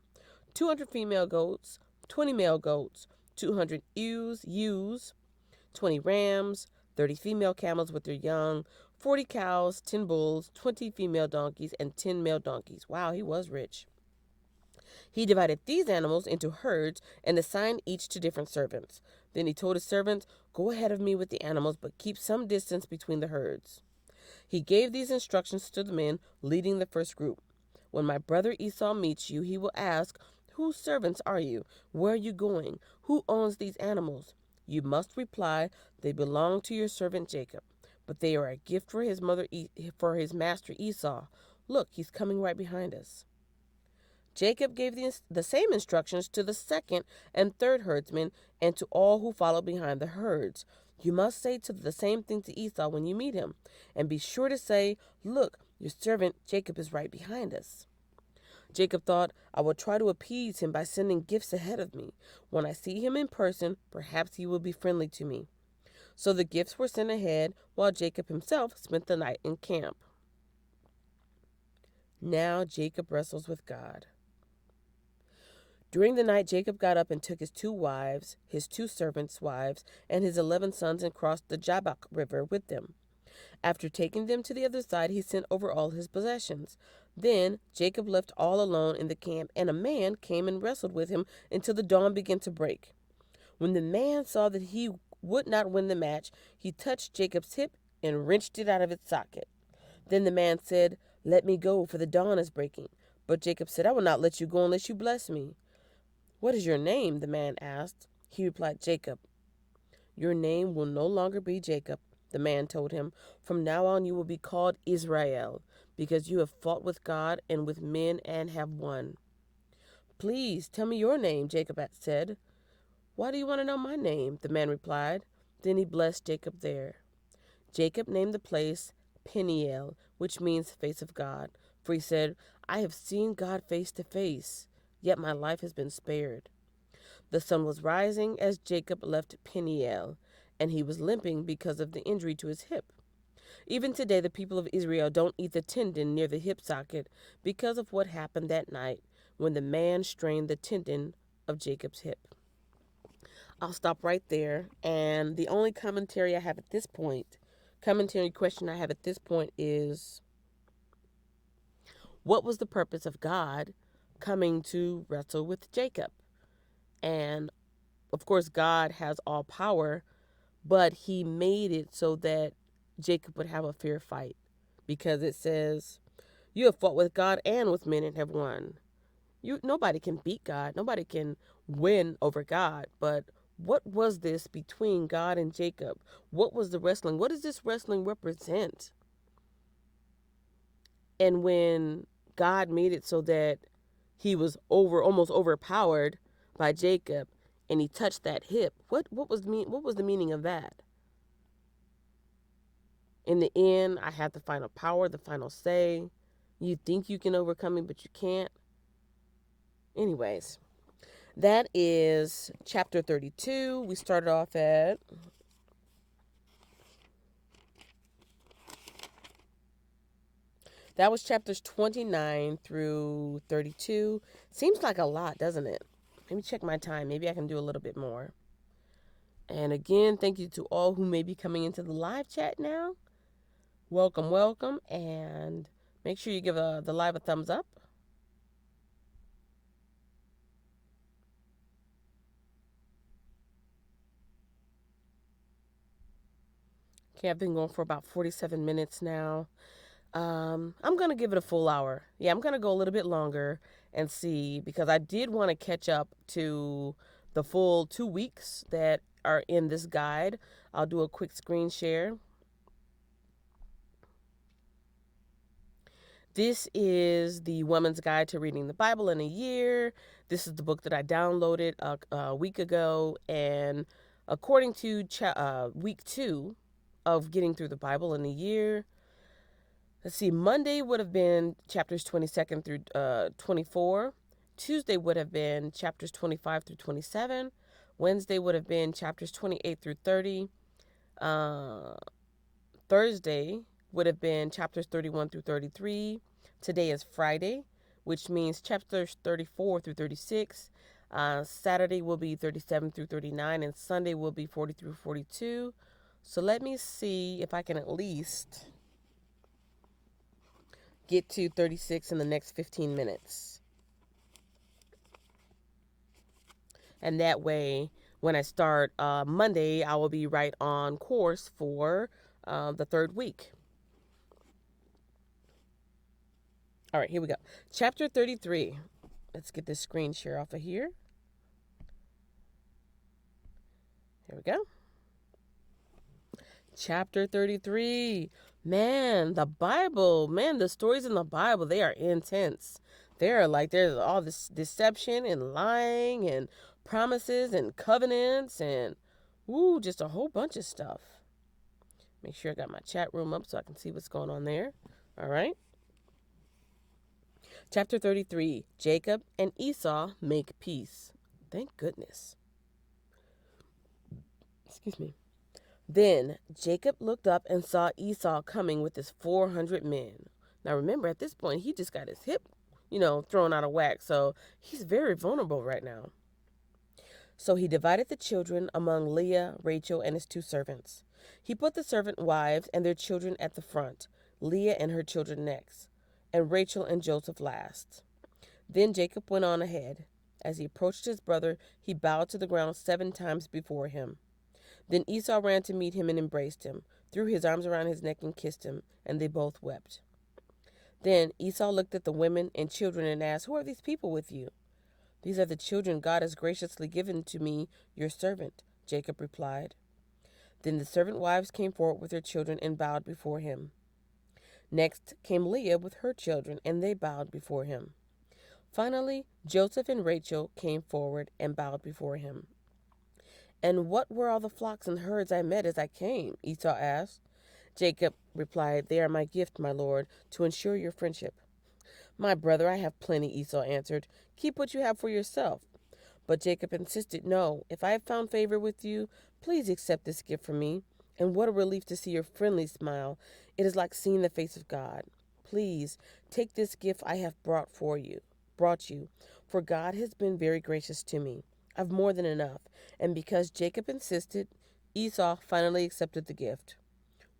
200 female goats, 20 male goats, 200 ewes, 20 rams, 30 female camels with their young, 40 cows, 10 bulls, 20 female donkeys, and 10 male donkeys. Wow, he was rich. He divided these animals into herds and assigned each to different servants. Then he told his servants, "Go ahead of me with the animals, but keep some distance between the herds." He gave these instructions to the men leading the first group. "When my brother Esau meets you, he will ask, 'Whose servants are you? Where are you going? Who owns these animals?' You must reply, 'They belong to your servant Jacob, but they are a gift for for his master Esau. Look, he's coming right behind us.'" Jacob gave the same instructions to the second and third herdsmen and to all who followed behind the herds. "You must say the same thing to Esau when you meet him, and be sure to say, 'Look, your servant Jacob is right behind us.'" Jacob thought, "I will try to appease him by sending gifts ahead of me. When I see him in person, perhaps he will be friendly to me." So the gifts were sent ahead, while Jacob himself spent the night in camp. Now Jacob wrestles with God. During the night, Jacob got up and took his 2 wives, his 2 servants' wives, and his 11 sons and crossed the Jabbok River with them. After taking them to the other side, he sent over all his possessions. Then Jacob left all alone in the camp, and a man came and wrestled with him until the dawn began to break. When the man saw that he would not win the match, he touched Jacob's hip and wrenched it out of its socket. Then the man said, "Let me go, for the dawn is breaking." But Jacob said, "I will not let you go unless you bless me." "What is your name?" the man asked. He replied, "Jacob." "Your name will no longer be Jacob," the man told him. "From now on you will be called Israel, because you have fought with God and with men and have won." Please tell me your name, Jacob had said. Why do you want to know my name? The man replied. Then he blessed Jacob there. Jacob named the place Peniel, which means face of God, for he said, I have seen God face to face, yet my life has been spared. The sun was rising as Jacob left Peniel, and he was limping because of the injury to his hip. Even today, the people of Israel don't eat the tendon near the hip socket because of what happened that night when the man strained the tendon of Jacob's hip. I'll stop right there. And the only commentary question I have at this point is, what was the purpose of God coming to wrestle with Jacob? And of course, God has all power, but he made it so that Jacob would have a fair fight, because it says, you have fought with God and with men and have won. Nobody can beat God. Nobody can win over God. But what was this between God and Jacob? What was the wrestling? What does this wrestling represent? And when God made it so that he was almost overpowered by Jacob, and he touched that hip, what was the meaning of that? In the end, I have the final power, the final say. You think you can overcome me, but you can't. Anyways, that is chapter 32. We started off at that was chapters 29 through 32. Seems like a lot, doesn't it? Let me check my time. Maybe I can do a little bit more. And again, thank you to all who may be coming into the live chat now. Welcome, welcome. And make sure you give the live a thumbs up. Okay, I've been going for about 47 minutes now. I'm going to give it a full hour. Yeah, I'm going to go a little bit longer and see, because I did want to catch up to the full 2 weeks that are in this guide. I'll do a quick screen share. This is the Woman's Guide to Reading the Bible in a Year. This is the book that I downloaded a week ago, and according to week 2 of getting through the Bible in a year, let's see, Monday would have been chapters 22nd through 24. Tuesday would have been chapters 25 through 27. Wednesday would have been chapters 28 through 30. Thursday would have been chapters 31 through 33. Today is Friday, which means chapters 34 through 36. Saturday will be 37 through 39, and Sunday will be 40 through 42. So let me see if I can at least get to 36 in the next 15 minutes. And that way, when I start Monday, I will be right on course for the third week. All right, here we go. Chapter 33. Let's get this screen share off of here. Here we go. Chapter 33. Man, the Bible. Man, the stories in the Bible, they are intense. There's all this deception and lying and promises and covenants and, just a whole bunch of stuff. Make sure I got my chat room up so I can see what's going on there. All right. Chapter 33, Jacob and Esau make peace. Thank goodness. Excuse me. Then Jacob looked up and saw Esau coming with his 400 men. Now remember, at this point, he just got his hip, thrown out of whack. So he's very vulnerable right now. So he divided the children among Leah, Rachel, and his 2 servants. He put the servant wives and their children at the front, Leah and her children next, and Rachel and Joseph last. Then Jacob went on ahead. As he approached his brother, he bowed to the ground 7 times before him. Then Esau ran to meet him and embraced him, threw his arms around his neck and kissed him, and they both wept. Then Esau looked at the women and children and asked, "Who are these people with you?" "These are the children God has graciously given to me, your servant," Jacob replied. Then the servant wives came forward with their children and bowed before him. Next came Leah with her children, and they bowed before him. Finally, Joseph and Rachel came forward and bowed before him. "And what were all the flocks and herds I met as I came?" Esau asked. Jacob replied, "They are my gift, my lord, to ensure your friendship." "My brother, I have plenty," Esau answered. "Keep what you have for yourself." But Jacob insisted, "No, if I have found favor with you, please accept this gift from me. And what a relief to see your friendly smile. It is like seeing the face of God. Please take this gift I have brought you, for God has been very gracious to me. I've more than enough." And because Jacob insisted, Esau finally accepted the gift.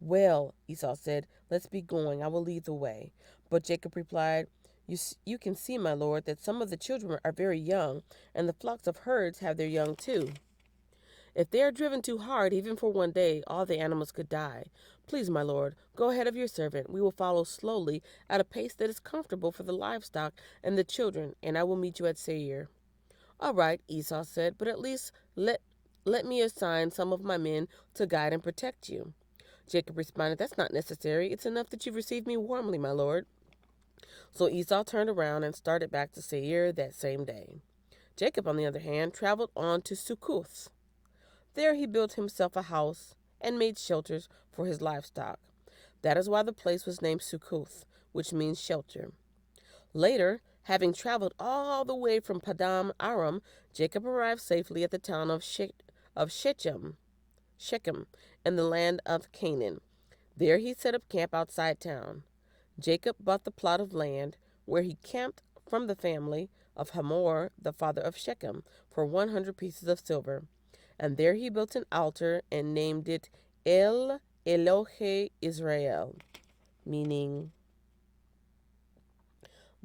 "Well," Esau said, "let's be going. I will lead the way." But Jacob replied, You can see, my lord, that some of the children are very young, and the flocks of herds have their young too. If they are driven too hard, even for one day, all the animals could die. Please, my lord, go ahead of your servant. We will follow slowly at a pace that is comfortable for the livestock and the children, and I will meet you at Seir." "All right," Esau said, "but at least let me assign some of my men to guide and protect you." Jacob responded, "That's not necessary. It's enough that you've received me warmly, my lord." So Esau turned around and started back to Seir that same day. Jacob, on the other hand, traveled on to Sukkoth. There he built himself a house and made shelters for his livestock. That is why the place was named Sukkoth, which means shelter. Later, having traveled all the way from Padam Aram, Jacob arrived safely at the town of Shechem, in the land of Canaan. There he set up camp outside town. Jacob bought the plot of land where he camped from the family of Hamor, the father of Shechem, for 100 pieces of silver. And there he built an altar and named it El Elohe Israel, meaning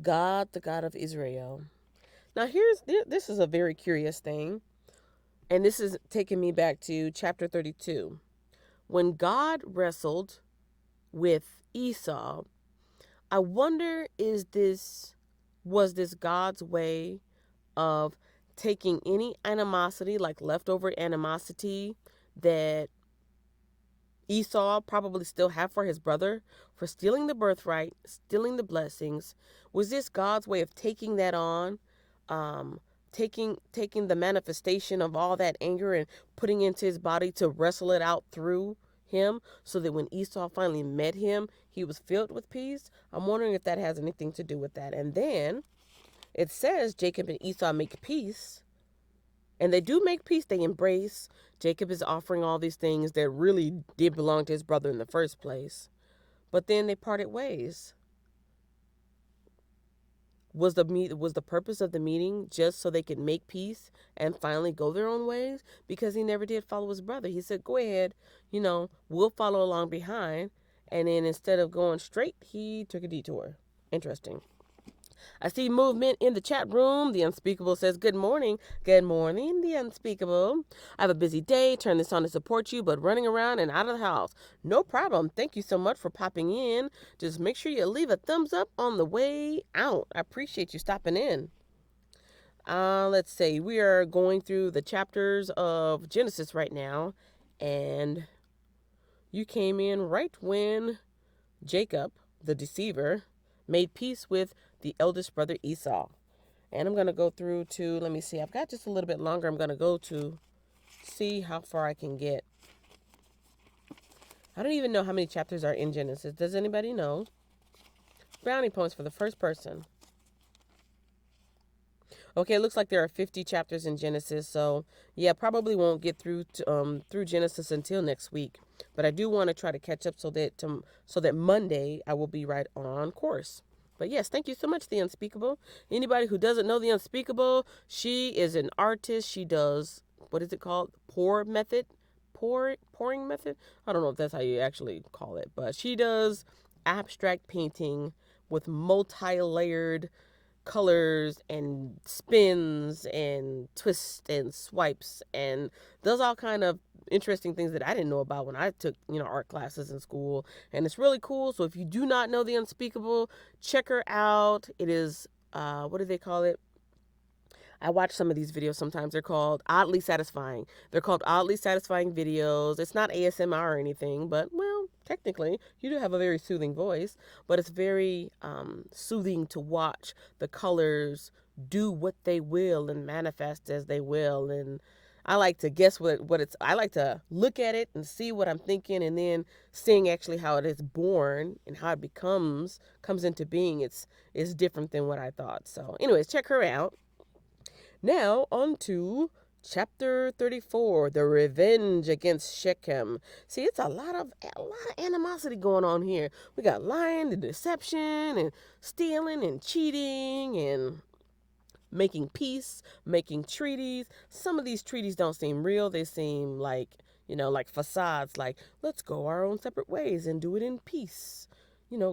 God, the God of Israel. Now this is a very curious thing, and this is taking me back to chapter 32. When God wrestled with Esau, I wonder, was this God's way of taking any animosity, like leftover animosity that Esau probably still had for his brother for stealing the birthright, stealing the blessings? Was this God's way of taking that on, um, taking the manifestation of all that anger and putting it into his body to wrestle it out through him, so that when Esau finally met him, he was filled with peace? I'm wondering if that has anything to do with that. And then it says Jacob and Esau make peace. And they do make peace. They embrace. Jacob is offering all these things that really did belong to his brother in the first place. But then they parted ways. Was the purpose of the meeting just so they could make peace and finally go their own ways? Because he never did follow his brother. He said, "Go ahead, we'll follow along behind." And then instead of going straight, he took a detour. Interesting. I see movement in the chat room. The Unspeakable says, "Good morning." Good morning, The Unspeakable. "I have a busy day. Turn this on to support you, but running around and out of the house." No problem. Thank you so much for popping in. Just make sure you leave a thumbs up on the way out. I appreciate you stopping in. Let's see. We are going through the chapters of Genesis right now. And you came in right when Jacob, the deceiver, made peace with the eldest brother Esau. And I'm going to go through to, let me see, I've got just a little bit longer. I'm going to go to see how far I can get. I don't even know how many chapters are in Genesis. Does anybody know? Brownie points for the first person. Okay, it looks like there are 50 chapters in Genesis. So, yeah, probably won't get through Genesis until next week. But I do want to try to catch up so that Monday I will be right on course. But yes, thank you so much, The Unspeakable. Anybody who doesn't know The Unspeakable, she is an artist. She does, what is it called? Pouring method? I don't know if that's how you actually call it. But she does abstract painting with multi-layered colors and spins and twists and swipes, and does all kind of interesting things that I didn't know about when I took art classes in school. And it's really cool. So if you do not know The Unspeakable, check her out. It is what do they call it? I watch some of these videos sometimes. They're called Oddly Satisfying. They're called Oddly Satisfying videos. It's not ASMR or anything, but, well, technically, you do have a very soothing voice, but it's very soothing to watch the colors do what they will and manifest as they will. And I like to guess what it's, I like to look at it and see what I'm thinking, and then seeing actually how it is born and how it comes into being. It's different than what I thought. So anyways, check her out. Now, on to chapter 34, the revenge against Shechem. See, it's a lot of animosity going on here. We got lying and deception and stealing and cheating and making peace, making treaties. Some of these treaties don't seem real. They seem like, like facades, like, let's go our own separate ways and do it in peace.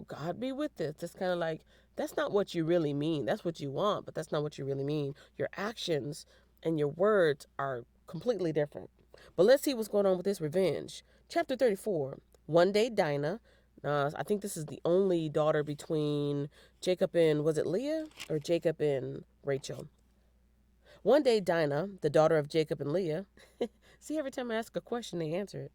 God be with us. It's kind of like, that's not what you really mean. That's what you want, but that's not what you really mean. Your actions and your words are completely different. But let's see what's going on with this revenge. Chapter 34. One day, Dinah, I think this is the only daughter between Jacob and, was it Leah? Or Jacob and Rachel? One day, Dinah, the daughter of Jacob and Leah, see, every time I ask a question, they answer it,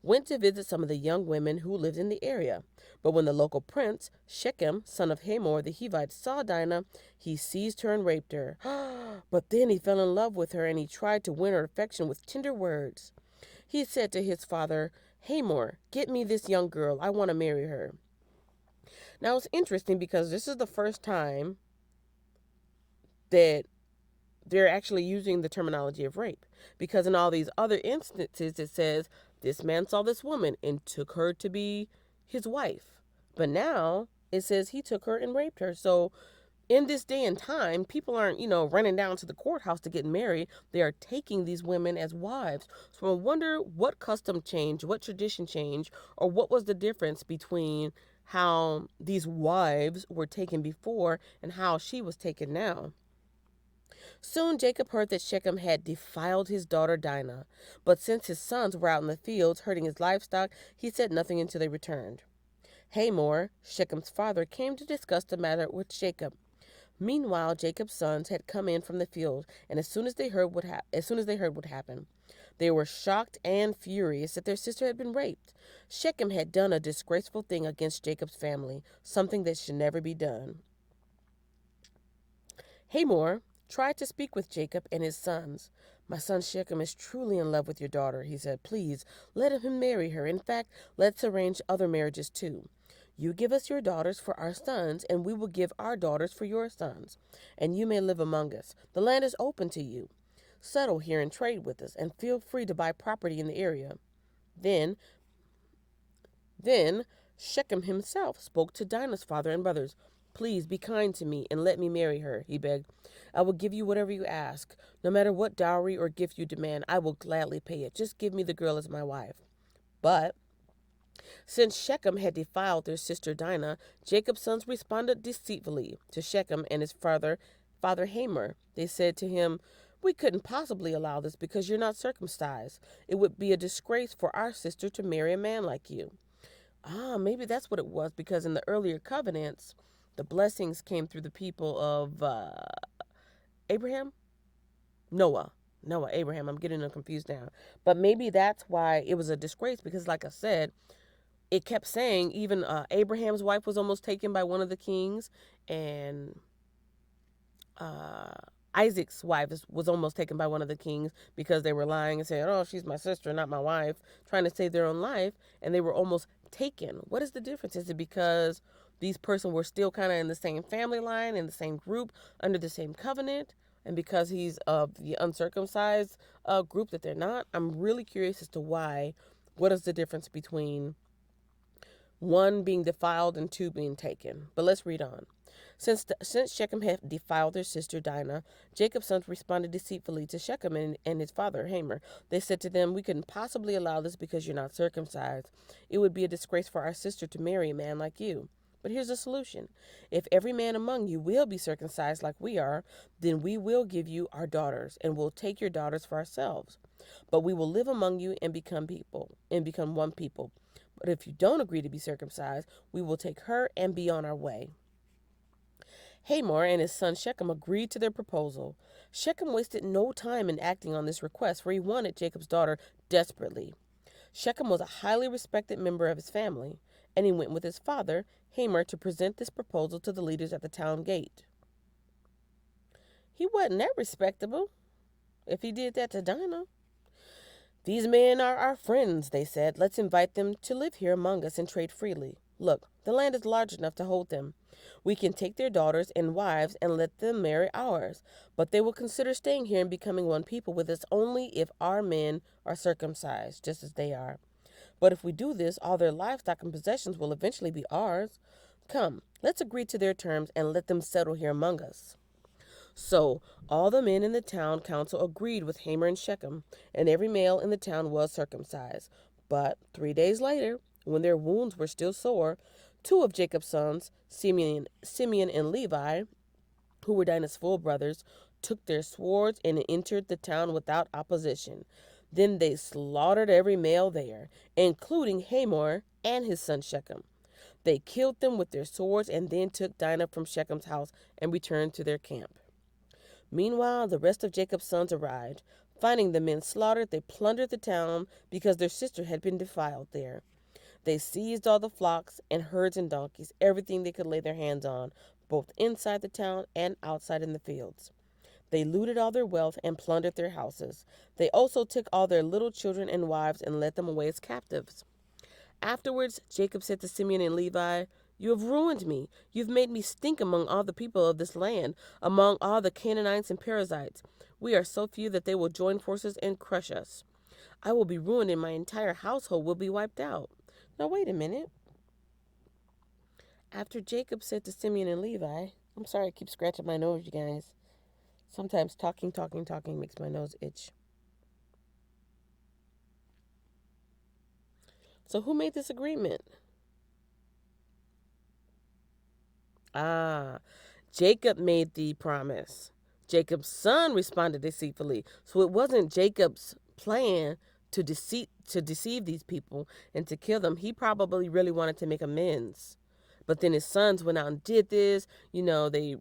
went to visit some of the young women who lived in the area. But when the local prince, Shechem, son of Hamor the Hivite, saw Dinah, he seized her and raped her. But then he fell in love with her, and he tried to win her affection with tender words. He said to his father, Hamor, get me this young girl. I want to marry her. Now, it's interesting because this is the first time that they're actually using the terminology of rape. Because in all these other instances, it says, this man saw this woman and took her to be his wife. But now it says he took her and raped her. So in this day and time, people aren't, running down to the courthouse to get married. They are taking these women as wives. So I wonder what custom changed, what tradition changed, or what was the difference between how these wives were taken before and how she was taken now. Soon Jacob heard that Shechem had defiled his daughter Dinah, but since his sons were out in the fields herding his livestock, he said nothing until they returned. Hamor, Shechem's father, came to discuss the matter with Jacob. Meanwhile, Jacob's sons had come in from the field, and as soon as they heard what happened, they were shocked and furious that their sister had been raped. Shechem had done a disgraceful thing against Jacob's family, something that should never be done. Hamor tried to speak with Jacob and his sons. My son Shechem is truly in love with your daughter, he said. Please, let him marry her. In fact, let's arrange other marriages too. You give us your daughters for our sons, and we will give our daughters for your sons. And you may live among us. The land is open to you. Settle here and trade with us, and feel free to buy property in the area. Then Shechem himself spoke to Dinah's father and brothers. Please be kind to me and let me marry her, he begged. I will give you whatever you ask. No matter what dowry or gift you demand, I will gladly pay it. Just give me the girl as my wife. But since Shechem had defiled their sister Dinah, Jacob's sons responded deceitfully to Shechem and his father Hamor. They said to him, we couldn't possibly allow this because you're not circumcised. It would be a disgrace for our sister to marry a man like you. Maybe that's what it was, because in the earlier covenants, the blessings came through the people of Abraham? Abraham. I'm getting them confused now. But maybe that's why it was a disgrace, because like I said, it kept saying even Abraham's wife was almost taken by one of the kings, and Isaac's wife was almost taken by one of the kings because they were lying and saying, oh, she's my sister, not my wife, trying to save their own life, and they were almost taken. What is the difference? Is it because these persons were still kind of in the same family line, in the same group, under the same covenant, and because he's of the uncircumcised group that they're not? I'm really curious as to why. What is the difference between one being defiled and two being taken? But let's read on. Since Shechem had defiled their sister Dinah, Jacob's sons responded deceitfully to Shechem and his father Hamor. They said to them, we couldn't possibly allow this because you're not circumcised. It would be a disgrace for our sister to marry a man like you. But here's the solution. If every man among you will be circumcised like we are, then we will give you our daughters, and we'll take your daughters for ourselves. But we will live among you and become one people. But if you don't agree to be circumcised, we will take her and be on our way. Hamor and his son Shechem agreed to their proposal. Shechem wasted no time in acting on this request, for he wanted Jacob's daughter desperately. Shechem was a highly respected member of his family, and he went with his father, Hamor, to present this proposal to the leaders at the town gate. He wasn't that respectable if he did that to Dinah. These men are our friends, they said. Let's invite them to live here among us and trade freely. Look, the land is large enough to hold them. We can take their daughters and wives and let them marry ours, but they will consider staying here and becoming one people with us only if our men are circumcised, just as they are. But if we do this, all their livestock and possessions will eventually be ours. Come, let's agree to their terms and let them settle here among us. So all the men in the town council agreed with Hamor and Shechem, and every male in the town was circumcised. But 3 days later, when their wounds were still sore, two of Jacob's sons, Simeon and Levi, who were Dinah's full brothers, took their swords and entered the town without opposition. Then they slaughtered every male there, including Hamor and his son Shechem. They killed them with their swords and then took Dinah from Shechem's house and returned to their camp. Meanwhile, the rest of Jacob's sons arrived. Finding the men slaughtered, they plundered the town because their sister had been defiled there. They seized all the flocks and herds and donkeys, everything they could lay their hands on, both inside the town and outside in the fields. They looted all their wealth and plundered their houses. They also took all their little children and wives and led them away as captives. Afterwards, Jacob said to Simeon and Levi, "You have ruined me. You've made me stink among all the people of this land, among all the Canaanites and Perizzites. We are so few that they will join forces and crush us. I will be ruined and my entire household will be wiped out." Now, wait a minute. After Jacob said to Simeon and Levi, I'm sorry I keep scratching my nose, you guys. Sometimes talking makes my nose itch. So who made this agreement? Jacob made the promise. Jacob's son responded deceitfully. So it wasn't Jacob's plan to deceive these people and to kill them. He probably really wanted to make amends. But then his sons went out and did this. They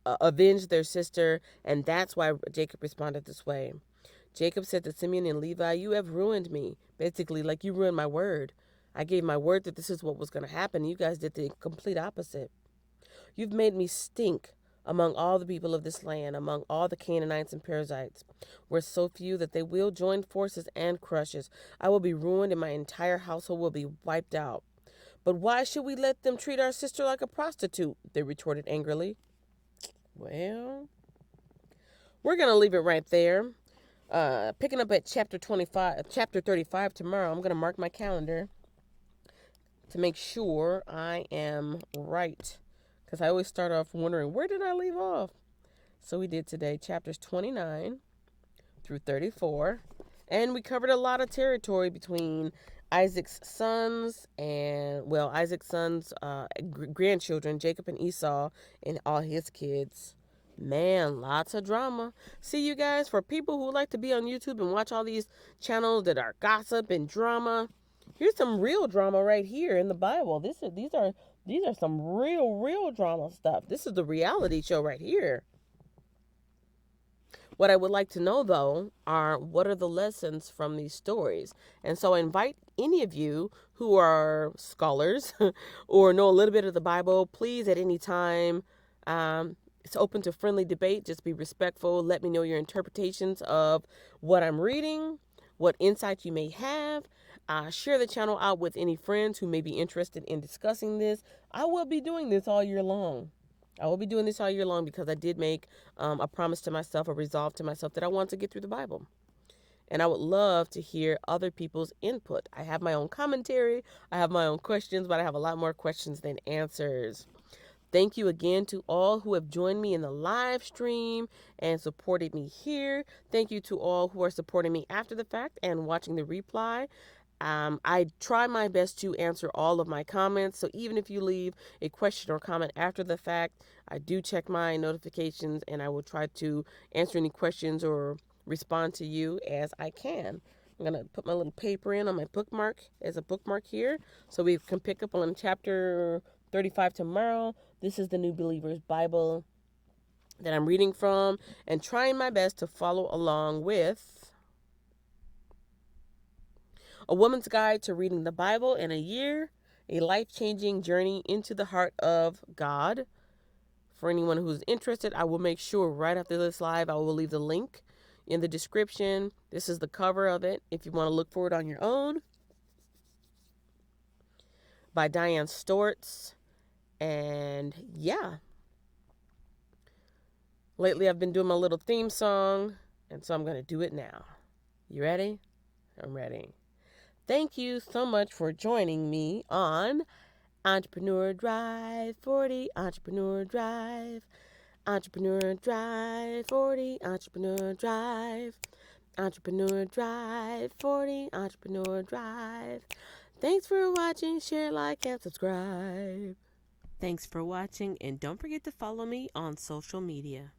avenged their sister, and that's why Jacob responded this way. Jacob said to Simeon and Levi, "You have ruined me." Basically, like, you ruined my word. I gave my word that this is what was going to happen. You guys did the complete opposite. You've made me stink among all the people of this land, among all the Canaanites and Perizzites. We're so few that they will join forces and crush us. I will be ruined and my entire household will be wiped out. "But why should we let them treat our sister like a prostitute?" they retorted angrily. Well, we're going to leave it right there. Picking up at chapter 35 tomorrow. I'm going to mark my calendar to make sure I am right, because I always start off wondering, where did I leave off? So we did today chapters 29 through 34, and we covered a lot of territory between Isaac's sons grandchildren, Jacob and Esau, and all his kids. Man, lots of drama. See, you guys, for people who like to be on YouTube and watch all these channels that are gossip and drama, here's some real drama right here in the Bible. These are some real drama stuff. This is the reality show right here. What I would like to know, though, are what are the lessons from these stories? And so I invite any of you who are scholars or know a little bit of the Bible, please at any time, it's open to friendly debate. Just be respectful. Let me know your interpretations of what I'm reading, what insights you may have. Share the channel out with any friends who may be interested in discussing this. I will be doing this all year long. Because I did make a promise to myself, a resolve to myself that I want to get through the Bible. And I would love to hear other people's input. I have my own commentary. I have my own questions, but I have a lot more questions than answers. Thank you again to all who have joined me in the live stream and supported me here. Thank you to all who are supporting me after the fact and watching the replay. I try my best to answer all of my comments. So even if you leave a question or comment after the fact, I do check my notifications and I will try to answer any questions or respond to you as I can. I'm going to put my little paper in on my bookmark as a bookmark here so we can pick up on chapter 35 tomorrow. This is the New Believer's Bible that I'm reading from and trying my best to follow along with. A Woman's Guide to Reading the Bible in a Year, a life-changing journey into the heart of God. For anyone who's interested, I will make sure right after this live, I will leave the link in the description. This is the cover of it if you want to look for it on your own. By Diane Stortz. And yeah. Lately I've been doing my little theme song, and so I'm going to do it now. You ready? I'm ready. Thank you so much for joining me on Entrepreneur Drive 40, Entrepreneur Drive, Entrepreneur Drive 40, Entrepreneur Drive, Entrepreneur Drive 40, Entrepreneur Drive. Thanks for watching, share, like, and subscribe. Thanks for watching, and don't forget to follow me on social media.